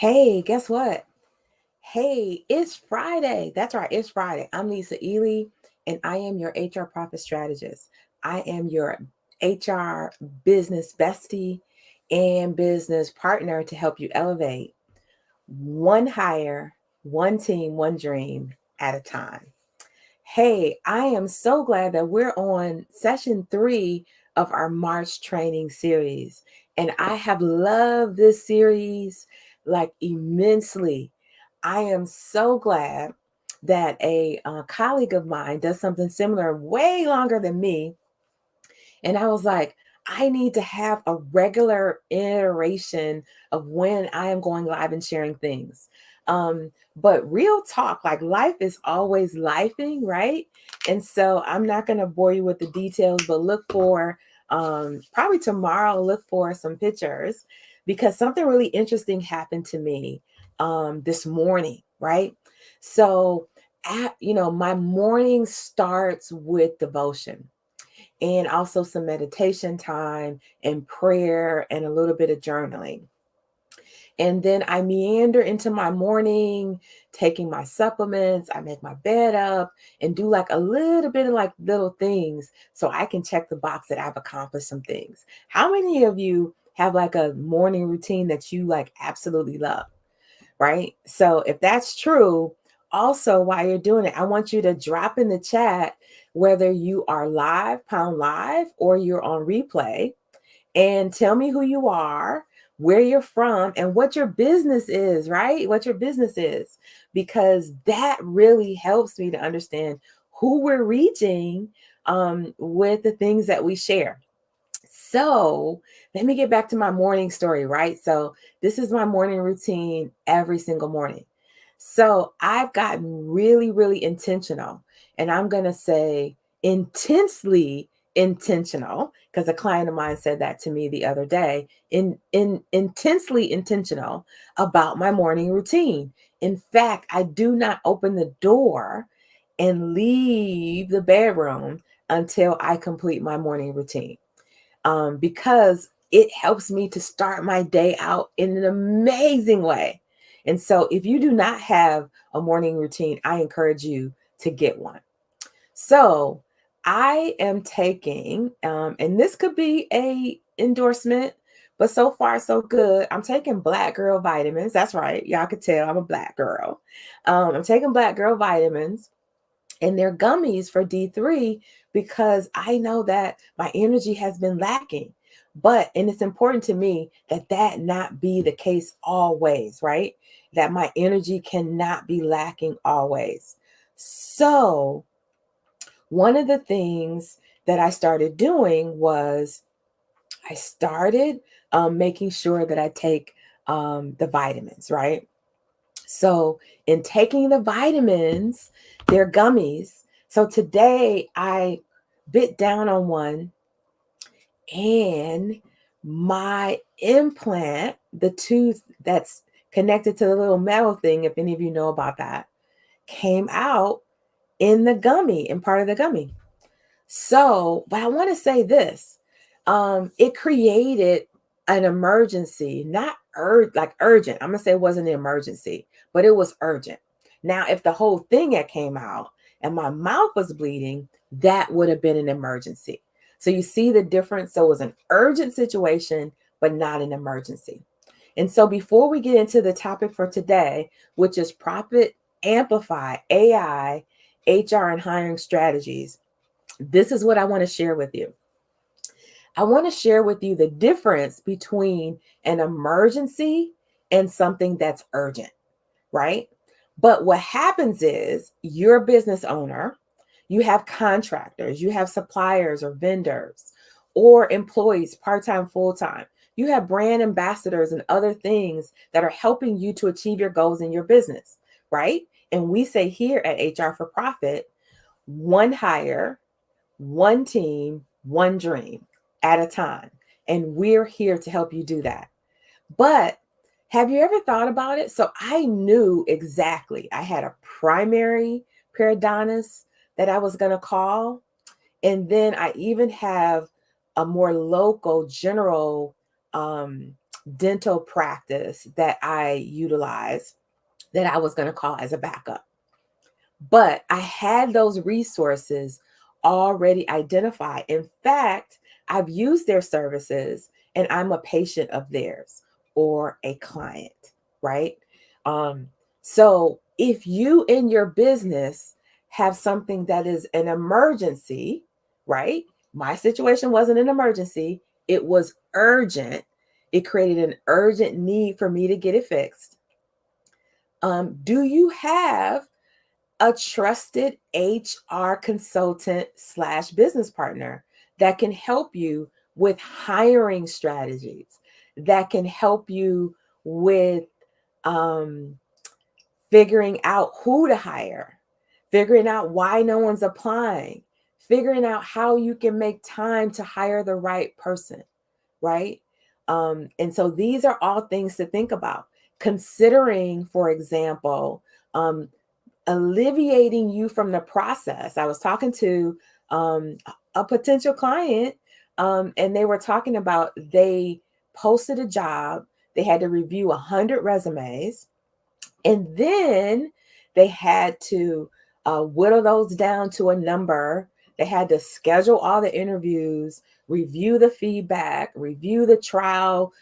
Hey, guess what? Hey, it's Friday. That's right, it's Friday. I'm Lisa Ely, and I am your HR profit strategist. I am your HR business bestie and business partner to help you elevate one hire, one team, one dream at a time. Hey, I am so glad that we're on session 3 of our March training series. And I have loved this series like immensely. I am so glad that a colleague of mine does something similar way longer than me. And I was like, I need to have a regular iteration of when I am going live and sharing things. But real talk, like life is always lifing, right? And so I'm not going to bore you with the details, but look for probably tomorrow, look for some pictures because something really interesting happened to me this morning, right? So, my morning starts with devotion and also some meditation time and prayer and a little bit of journaling. And then I meander into my morning, taking my supplements. I make my bed up and do like a little bit of like little things so I can check the box that I've accomplished some things. How many of you have like a morning routine that you like absolutely love? Right? So if that's true, also while you're doing it, I want you to drop in the chat whether you are live, pound live, or you're on replay, and tell me who you are, where you're from, and what your business is, right? What your business is, because that really helps me to understand who we're reaching with the things that we share. So let me get back to my morning story, right? So this is my morning routine every single morning. So I've gotten really, really intentional, and I'm going to say intensely intentional because a client of mine said that to me the other day. In intensely intentional about my morning routine. In fact, I do not open the door and leave the bedroom until I complete my morning routine because it helps me to start my day out in an amazing way. And so, if you do not have a morning routine, I encourage you to get one. So, I am taking, and this could be a endorsement, but so far so good. I'm taking Black Girl vitamins. That's right, y'all could tell I'm a Black girl. I'm taking Black Girl vitamins and they're gummies for D3 because I know that my energy has been lacking. And it's important to me that that not be the case always, right? That my energy cannot be lacking always. So, one of the things that I started doing was I started making sure that I take the vitamins, right? So, in taking the vitamins, they're gummies. So, today I bit down on one and my implant, the tooth that's connected to the little metal thing, if any of you know about that, came out in the gummy, in part of the gummy. So, but I want to say this it created an emergency, not like urgent. I'm gonna say it wasn't an emergency, but it was urgent. Now, if the whole thing had came out and my mouth was bleeding, that would have been an emergency. So you see the difference. So it was an urgent situation, but not an emergency. And so before we get into the topic for today, which is profit amplify AI, HR, and hiring strategies, this is what I want to share with you. I want to share with you the difference between an emergency and something that's urgent, right? But what happens is you're a business owner, you have contractors, you have suppliers or vendors or employees, part time, full time. You have brand ambassadors and other things that are helping you to achieve your goals in your business, right? And we say here at HR for Profit, one hire, one team, one dream at a time. And we're here to help you do that. But have you ever thought about it? So I knew exactly. I had a primary periodontist that I was going to call. And then I even have a more local general dental practice that I utilize that I was going to call as a backup. But I had those resources already identified. In fact, I've used their services and I'm a patient of theirs or a client, right? Um, so if you in your business have something that is an emergency, right? My situation wasn't an emergency, it was urgent. It created an urgent need for me to get it fixed. Do you have a trusted HR consultant slash business partner that can help you with hiring strategies, that can help you with um, figuring out who to hire, figuring out why no one's applying, figuring out how you can make time to hire the right person, right? And so these are all things to think about. Considering, for example, alleviating you from the process. I was talking to a potential client, and they were talking about they posted a job, they had to review 100 resumes, and then they had to whittle those down to a number. They had to schedule all the interviews, review the feedback, review the trial,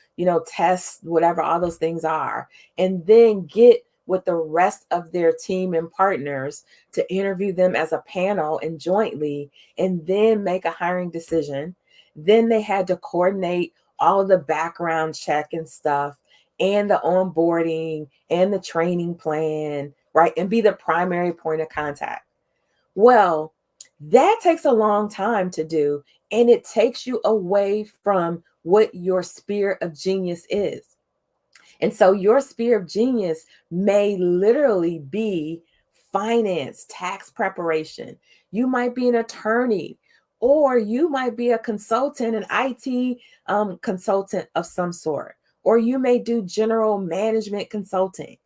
tests, whatever all those things are, and then get with the rest of their team and partners to interview them as a panel and jointly, and then make a hiring decision. Then they had to coordinate all of the background check and stuff, and the onboarding and the training plan, right? And be the primary point of contact. Well, that takes a long time to do, and it takes you away from what your sphere of genius is. And so your sphere of genius may literally be finance, tax preparation. You might be an attorney, or you might be a consultant, an IT consultant of some sort, or you may do general management consulting.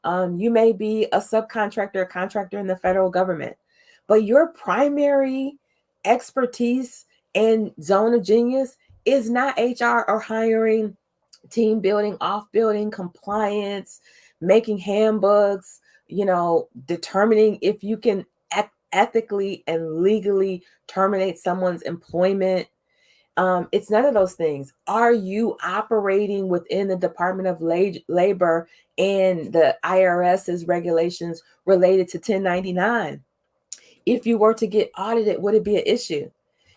You may be a subcontractor, a contractor in the federal government, but your primary expertise and zone of genius is not HR or hiring, team building, off building, compliance, making handbooks, determining if you can ethically and legally terminate someone's employment. It's none of those things. Are you operating within the Department of Labor and the IRS's regulations related to 1099? If you were to get audited, would it be an issue?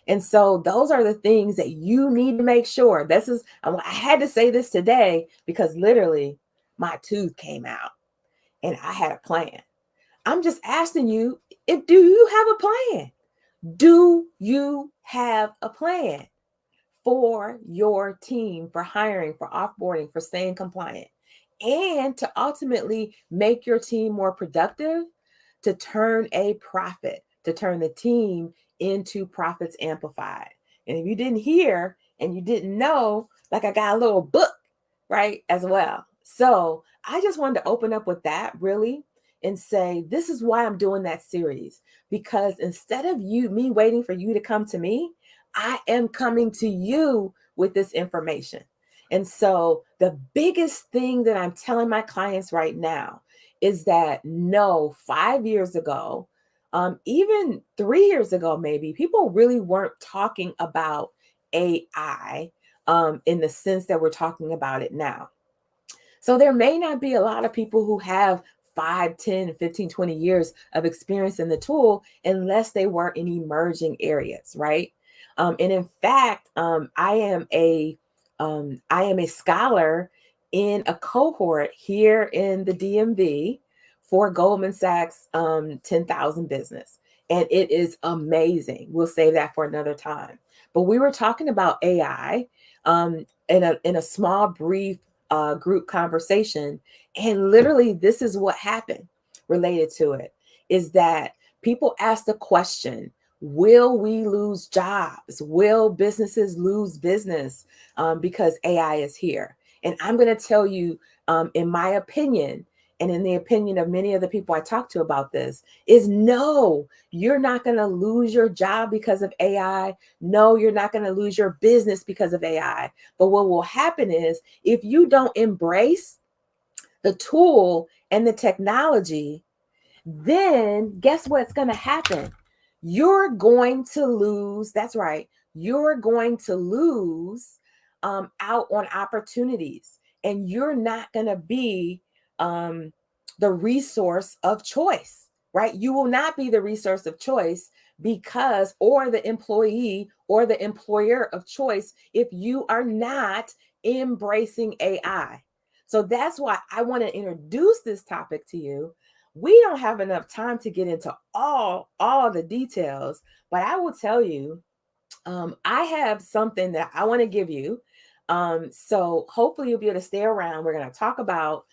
And so those are the things that you need to make sure. I had to say this today because literally my tooth came out and I had a plan. I'm just asking you, do you have a plan? Do you have a plan for your team, for hiring, for offboarding, for staying compliant, and to ultimately make your team more productive, to turn a profit, to turn the team into profits amplified? And if you didn't hear and you didn't know, like, I got a little book, right, as well. So I just wanted to open up with that really and say, this is why I'm doing that series, because instead of me waiting for you to come to me, I am coming to you with this information. And so the biggest thing that I'm telling my clients right now is that no, 5 years ago, even 3 years ago, maybe people really weren't talking about AI in the sense that we're talking about it now. So there may not be a lot of people who have 5, 10, 15, 20 years of experience in the tool unless they were in emerging areas, right? And in fact, I am a scholar in a cohort here in the DMV for Goldman Sachs 10,000 business. And it is amazing. We'll save that for another time. But we were talking about AI in a small, brief group conversation. And literally, this is what happened related to it, is that people asked the question, will we lose jobs? Will businesses lose business because AI is here? And I'm going to tell you, in my opinion, and in the opinion of many of the people I talk to about this, is no, you're not going to lose your job because of AI. No, you're not going to lose your business because of AI. But what will happen is if you don't embrace the tool and the technology, then guess what's going to happen? You're going to lose. That's right. You're going to lose out on opportunities, and you're not going to be um, the resource of choice, right? You will not be the resource of choice because, or the employee or the employer of choice, if you are not embracing AI. So that's why I want to introduce this topic to you. We don't have enough time to get into all the details, but I will tell you, I have something that I want to give you. So hopefully you'll be able to stay around. We're going to talk about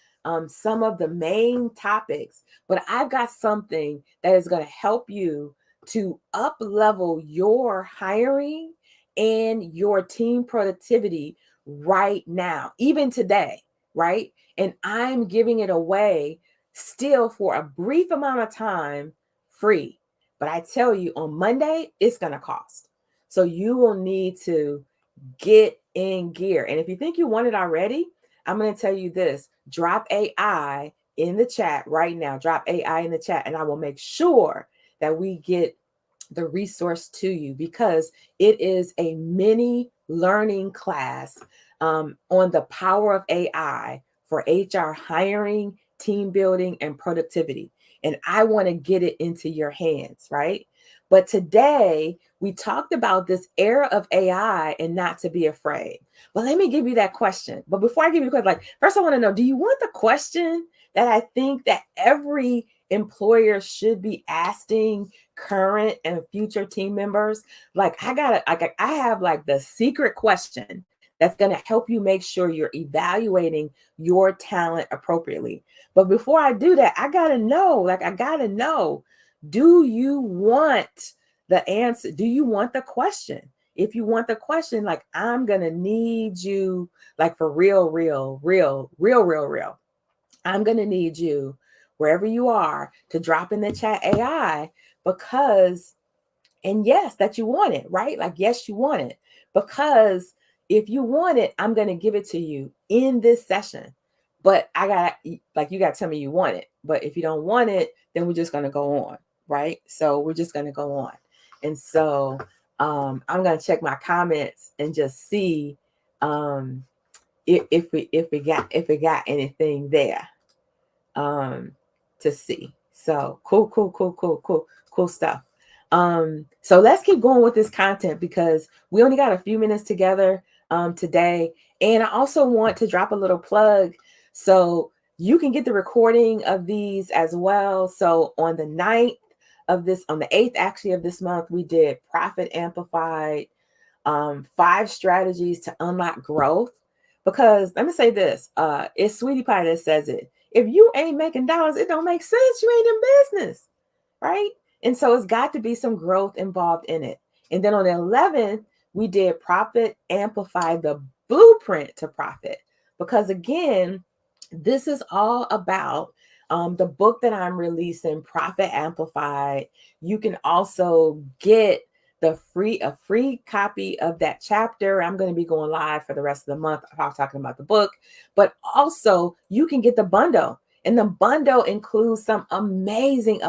some of the main topics, but I've got something that is going to help you to up level your hiring and your team productivity right now, even today, right? And I'm giving it away still for a brief amount of time free. But I tell you, on Monday, it's going to cost. So you will need to get in gear. And if you think you want it already, I'm going to tell you this: drop AI in the chat right now. Drop AI in the chat, and I will make sure that we get the resource to you, because it is a mini learning class on the power of AI for HR hiring, team building, and productivity. And I want to get it into your hands, right? But today we talked about this era of AI and not to be afraid. But let me give you that question. But before I give you a question, like, first I want to know, do you want the question that I think that every employer should be asking current and future team members? Like, I have like the secret question that's going to help you make sure you're evaluating your talent appropriately. But before I do that, I got to know, do you want the answer? Do you want the question? If you want the question, like, I'm going to need you, like, for real. I'm going to need you, wherever you are, to drop in the chat AI, because, and yes, that you want it, right? Like, yes, you want it. Because if you want it, I'm going to give it to you in this session. But you got to tell me you want it. But if you don't want it, then we're just going to go on, right? So we're just going to go on. And so I'm going to check my comments and just see if we got anything there to see. So cool stuff. So let's keep going with this content, because we only got a few minutes together today. And I also want to drop a little plug, so you can get the recording of these as well. So on the 9th of this, on the 8th actually of this month, we did Profit Amplified, 5 strategies to unlock growth. Because let me say this, it's Sweetie Pie that says it: if you ain't making dollars, it don't make sense. You ain't in business, right? And so it's got to be some growth involved in it. And then on the 11th, we did Profit Amplify, the blueprint to profit. Because again, this is all about the book that I'm releasing, Profit Amplified. You can also get a free copy of that chapter. I'm going to be going live for the rest of the month about talking about the book, but also you can get the bundle. And the bundle includes some amazing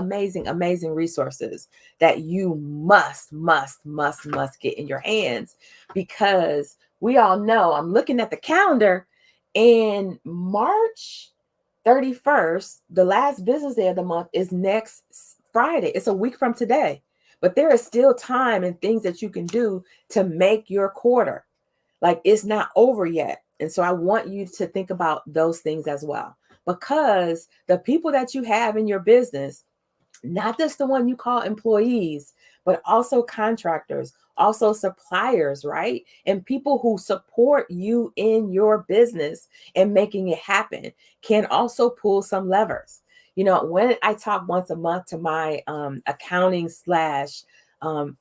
resources that you must get in your hands, because we all know, I'm looking at the calendar, and March 31st, the last business day of the month, is next Friday. It's a week from today. But there is still time and things that you can do to make your quarter. Like, it's not over yet. And so I want you to think about those things as well, because the people that you have in your business, not just the one you call employees, but also contractors, also suppliers, right? And people who support you in your business and making it happen, can also pull some levers. You know, when I talk once a month to my accounting slash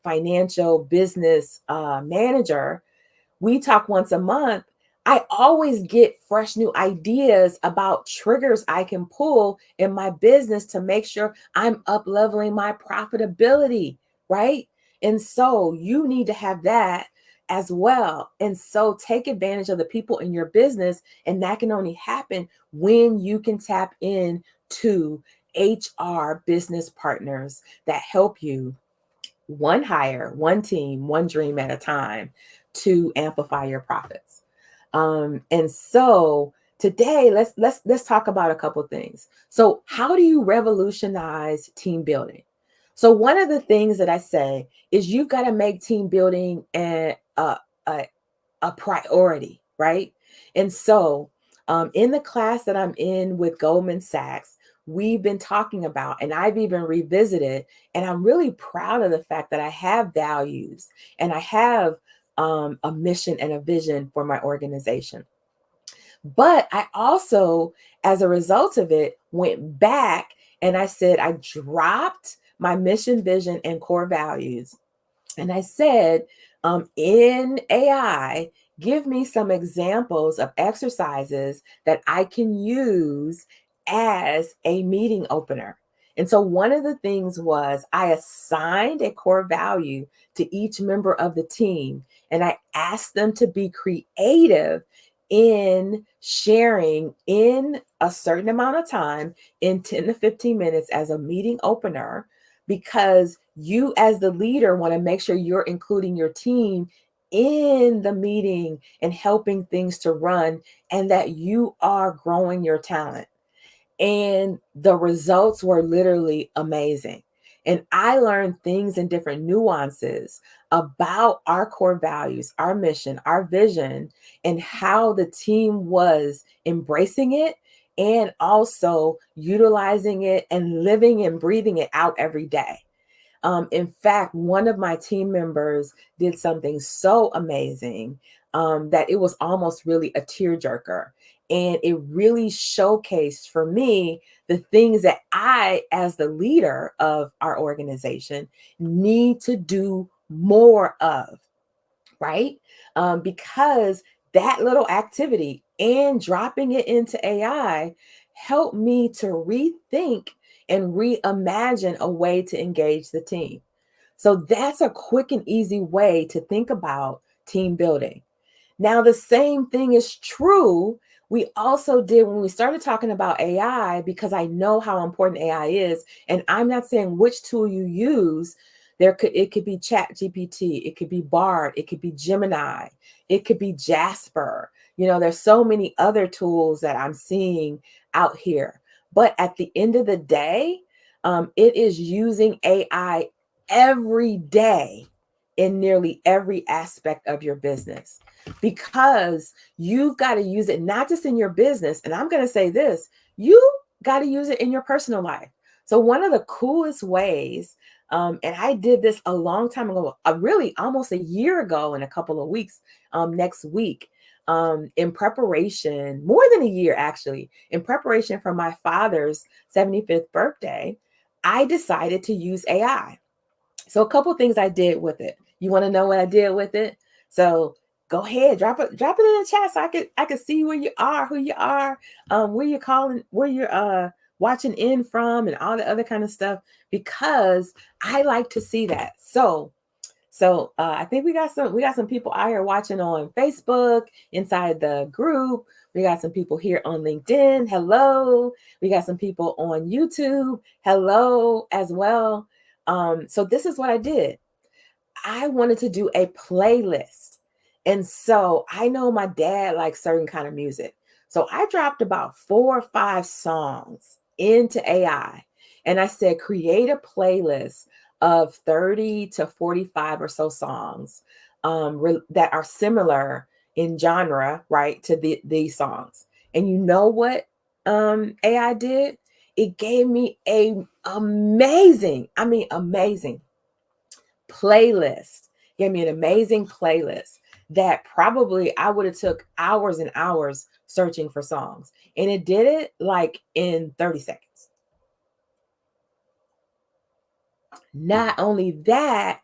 financial business manager, we talk once a month. I always get fresh new ideas about triggers I can pull in my business to make sure I'm up leveling my profitability, right? And so you need to have that as well. And so take advantage of the people in your business. And that can only happen when you can tap in to HR business partners that help you one hire, one team, one dream at a time to amplify your profits. And so today let's talk about a couple things. So how do you revolutionize team building? So one of the things that I say is you've got to make team building a, a priority, right? And so, in the class that I'm in with Goldman Sachs, we've been talking about, and I've even revisited, and I'm really proud of the fact that I have values and I have a mission and a vision for my organization. But I also, as a result of it, went back and I said, I dropped my mission, vision, and core values and I said, in AI, give me some examples of exercises that I can use as a meeting opener. And so one of the things was I assigned a core value to each member of the team, and I asked them to be creative in sharing in a certain amount of time in 10 to 15 minutes as a meeting opener because you as the leader want to make sure you're including your team in the meeting and helping things to run and that you are growing your talent. And the results were literally amazing. And I learned things and different nuances about our core values, our mission, our vision, and how the team was embracing it and also utilizing it and living and breathing it out every day. In fact, one of my team members did something so amazing that it was almost really a tearjerker. And it really showcased for me the things that I, as the leader of our organization, need to do more of, right? Because that little activity and dropping it into AI helped me to rethink and reimagine a way to engage the team. So that's a quick and easy way to think about team building. Now, the same thing is true. We also did when we started talking about AI, because I know how important AI is. And I'm not saying which tool you use. It could be Chat GPT, it could be Bard, it could be Gemini, it could be Jasper. There's so many other tools that I'm seeing out here. But at the end of the day, it is using AI every day in nearly every aspect of your business because you've got to use it not just in your business. And I'm going to say this, you got to use it in your personal life. So one of the coolest ways, and I did this a long time ago, really almost a year ago in a couple of weeks, next week, in preparation, more than a year actually, in preparation for my father's 75th birthday, I decided to use AI. So a couple things I did with it. You want to know what I did with it? So go ahead, drop it in the chat so I could see where you are, who you are, where you're calling, where you're watching in from, and all the other kind of stuff, because I like to see that. So I think we got some people out here watching on Facebook inside the group. We got some people here on LinkedIn. Hello. We got some people on YouTube. Hello as well. So this is what I did. I wanted to do a playlist. And so I know my dad likes certain kind of music. So I dropped about 4 or 5 songs into AI and I said, create a playlist of 30 to 45 or so songs that are similar in genre, right, to these songs. And you know what AI did? It gave me a amazing playlist. Gave me an amazing playlist that probably I would have took hours and hours searching for songs. And it did it like in 30 seconds. Not only that,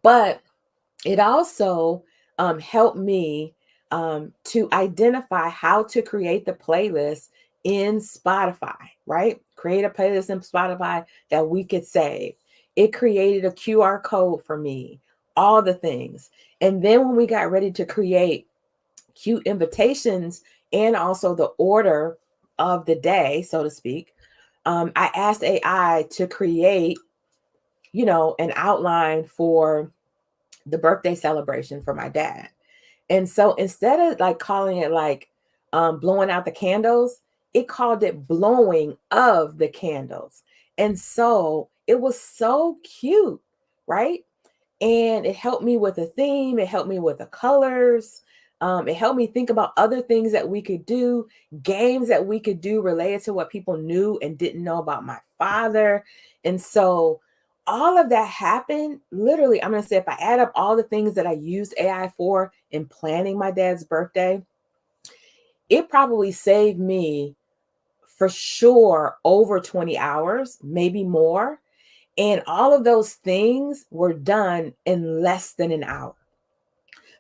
but it also helped me to identify how to create the playlist in Spotify, right? Create a playlist in Spotify that we could save. It created a QR code for me, all the things. And then when we got ready to create cute invitations and also the order of the day, so to speak, I asked AI to create, an outline for the birthday celebration for my dad. And so instead of like calling it like blowing out the candles, it called it blowing of the candles. And so it was so cute, right? And it helped me with a theme. It helped me with the colors. It helped me think about other things that we could do, games that we could do related to what people knew and didn't know about my father. And so all of that happened. Literally, I'm going to say if I add up all the things that I used AI for in planning my dad's birthday, it probably saved me for sure over 20 hours, maybe more. And all of those things were done in less than an hour.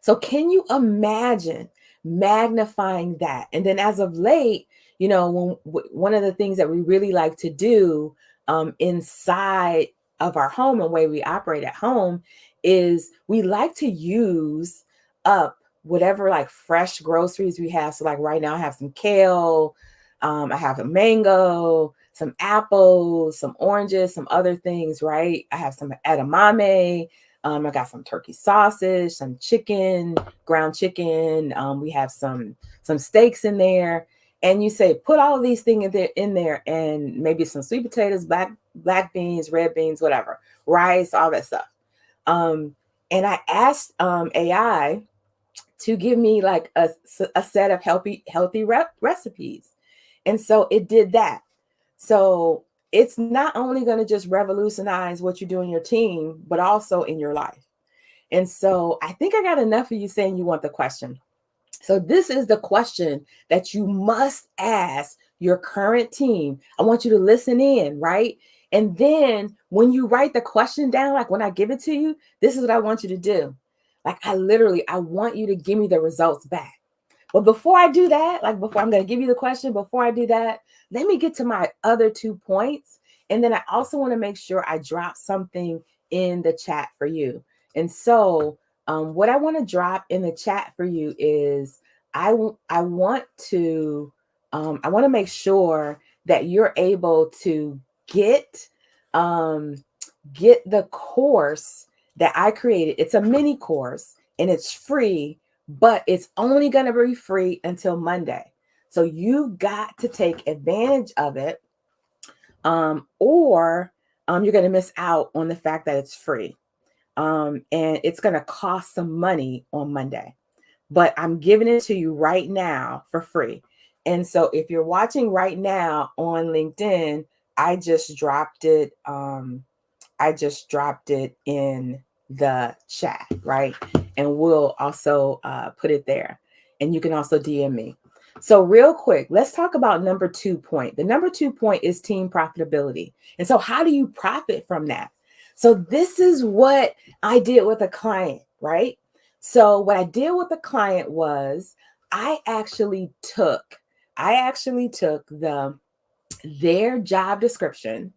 So can you imagine magnifying that? And then as of late, one of the things that we really like to do inside of our home and way we operate at home is we like to use up whatever like fresh groceries we have. So like right now I have some kale, I have a mango, some apples, some oranges, some other things, right? I have some edamame. I got some turkey sausage, some chicken, ground chicken. We have some steaks in there. And you say, put all of these things in there, and maybe some sweet potatoes, black beans, red beans, whatever, rice, all that stuff. And I asked AI to give me like a set of healthy recipes. And so it did that. So it's not only going to just revolutionize what you do in your team, but also in your life. And so I think I got enough of you saying you want the question. So this is the question that you must ask your current team. I want you to listen in, right? And then when you write the question down, like when I give it to you, this is what I want you to do. Like I want you to give me the results back. But before I do that, like before I'm going to give you the question, before I do that, let me get to my other 2 points. And then I also want to make sure I drop something in the chat for you. And so what I want to drop in the chat for you is I want to make sure that you're able to get get the course that I created. It's a mini course and it's free, but it's only going to be free until Monday. So you got to take advantage of it, or you're going to miss out on the fact that it's free. And it's going to cost some money on Monday, but I'm giving it to you right now for free. And so if you're watching right now on LinkedIn, I just dropped it. I just dropped it in the chat, right? And we'll also put it there. And you can also DM me. So real quick, let's talk about number 2 point. The number 2 point is team profitability. And so how do you profit from that? So this is what I did with a client, right? So what I did with the client was I actually took their job description.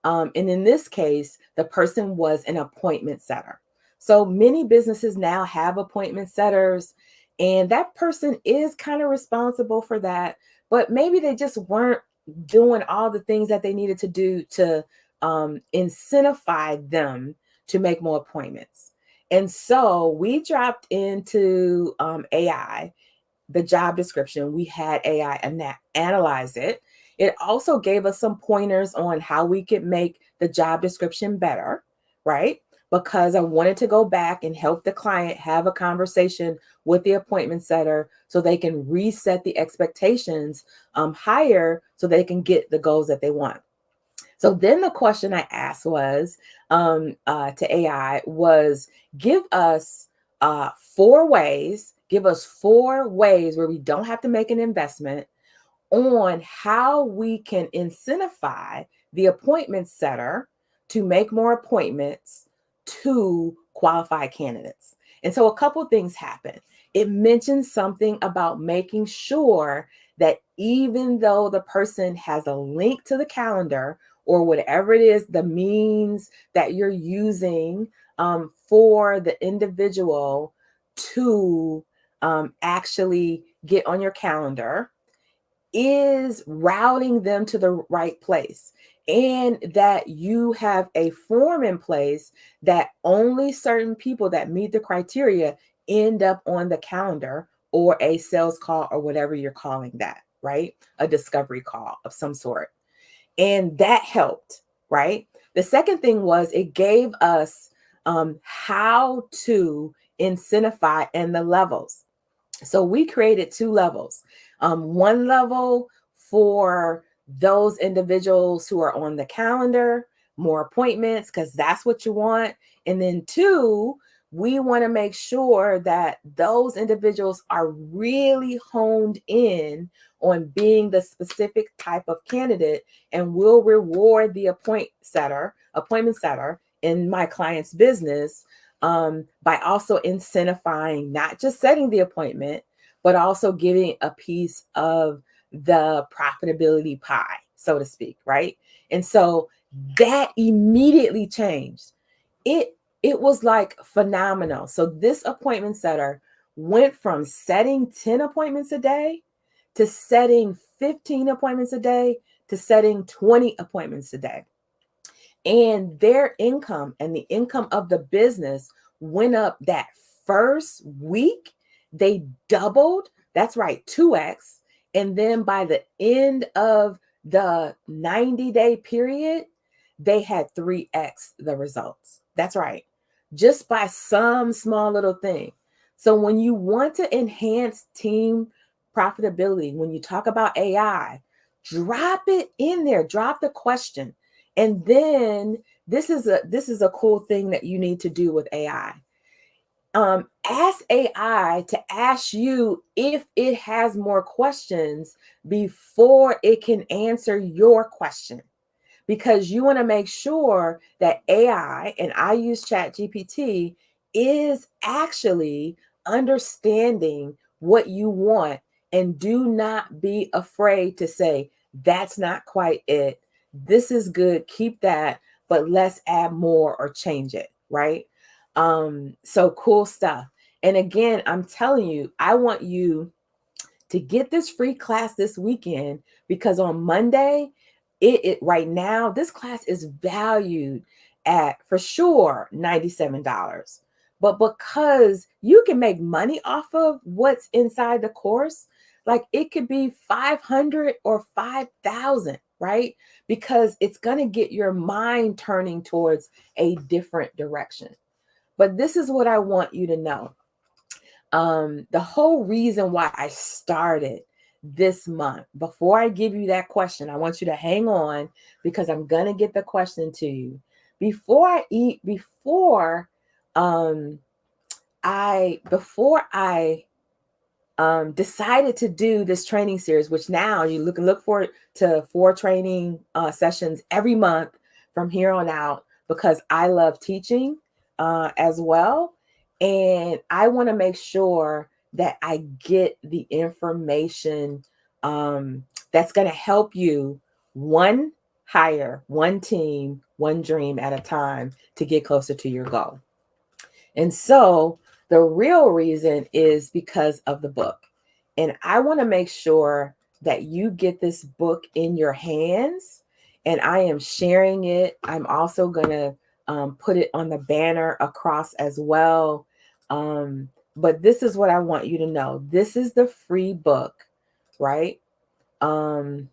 And in this case, the person was an appointment setter. So many businesses now have appointment setters, and that person is kind of responsible for that, but maybe they just weren't doing all the things that they needed to do to incentivize them to make more appointments. And so we dropped into AI the job description. We had AI analyze it. It also gave us some pointers on how we could make the job description better, right? Because I wanted to go back and help the client have a conversation with the appointment setter so they can reset the expectations higher so they can get the goals that they want. So then the question I asked was to AI was give us 4 ways, where we don't have to make an investment on how we can incentivize the appointment setter to make more appointments to qualified candidates. And so a couple things happened. it mentions something about making sure that even though the person has a link to the calendar or whatever it is, the means that you're using for the individual to actually get on your calendar, is routing them to the right place, and that you have a form in place that only certain people that meet the criteria end up on the calendar, or a sales call, or whatever you're calling that, right? A discovery call of some sort. And that helped, right? The second thing was it gave us how to incentivize and the levels. So we created two levels. One level for those individuals who are on the calendar, more appointments, because that's what you want. And then two, we want to make sure that those individuals are really honed in on being the specific type of candidate, and will reward the appointment setter in my client's business by also incentivizing not just setting the appointment, but also giving a piece of the profitability pie, so to speak, right? And so that immediately changed. It was like phenomenal. So this appointment setter went from setting 10 appointments a day to setting 15 appointments a day to setting 20 appointments a day. And their income and the income of the business went up that first week. They doubled. That's right, 2x. And then by the end of the 90-day period, they had 3x the results. That's right, just by some small little thing. So when you want to enhance team profitability, when you talk about AI, drop it in there, drop the question. And then this is a cool thing that you need to do with AI. Ask AI to ask you if it has more questions before it can answer your question, because you want to make sure that AI, and I use ChatGPT, is actually understanding what you want. And do not be afraid to say, that's not quite it. This is good. Keep that, but let's add more or change it, right? So cool stuff. And again, I'm telling you, I want you to get this free class this weekend, because on Monday, it right now, this class is valued at for sure $97. But because you can make money off of what's inside the course, like it could be 500 or 5,000, right? Because it's going to get your mind turning towards a different direction. But this is what I want you to know. The whole reason why I started this month, before I give you that question, I want you to hang on, because I'm going to get the question to you. Before I decided to do this training series, which now you look forward to 4 training sessions every month from here on out, because I love teaching as well. And I want to make sure that I get the information that's going to help you one hire, one team, one dream at a time to get closer to your goal. And so the real reason is because of the book. And I want to make sure that you get this book in your hands. And I am sharing it. I'm also going to put it on the banner across as well. But this is what I want you to know. This is the free book, right? And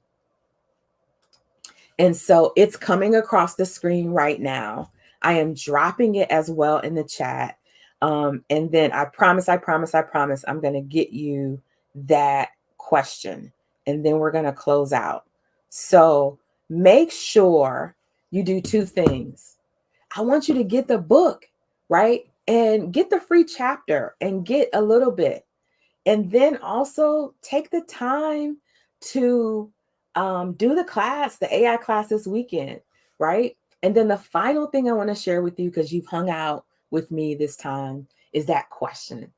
so it's coming across the screen right now. I am dropping it as well in the chat. And then I promise, I'm going to get you that question. And then we're going to close out. So make sure you do 2 things. I want you to get the book, right? And get the free chapter and get a little bit. And then also take the time to do the class, the AI class this weekend, right? And then the final thing I want to share with you, because you've hung out with me this time, is that question.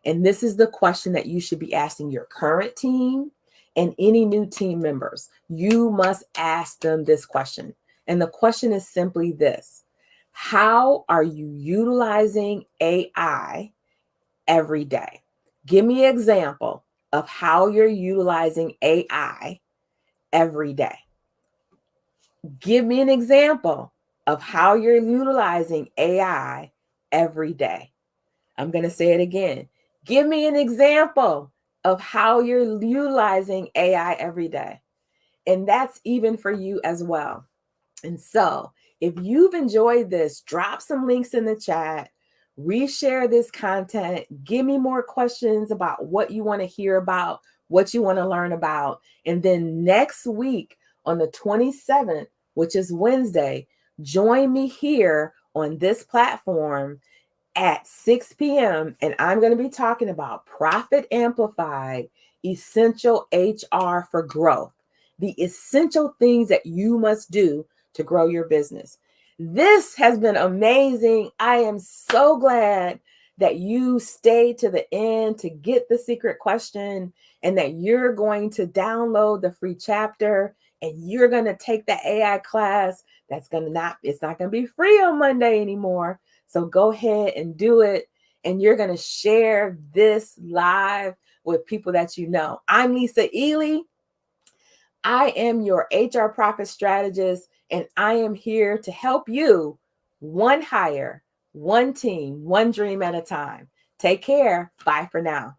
And this is the question that you should be asking your current team and any new team members. You must ask them this question. And the question is simply this: how are you utilizing AI every day? Give me an example of how you're utilizing AI every day. Give me an example of how you're utilizing AI every day. I'm going to say it again. Give me an example of how you're utilizing AI every day. And that's even for you as well. And so, if you've enjoyed this, drop some links in the chat, reshare this content, give me more questions about what you want to hear about, what you want to learn about. And then next week on the 27th, which is Wednesday, join me here on this platform at 6 p.m. And I'm going to be talking about Profit Amplified, Essential HR for Growth, the essential things that you must do to grow your business. This has been amazing. I am so glad that you stayed to the end to get the secret question, and that you're going to download the free chapter and you're going to take the AI class. It's not going to be free on Monday anymore. So go ahead and do it. And you're going to share this live with people that you know. I'm Lisa Ely. I am your HR profit strategist, and I am here to help you one hire, one team, one dream at a time. Take care. Bye for now.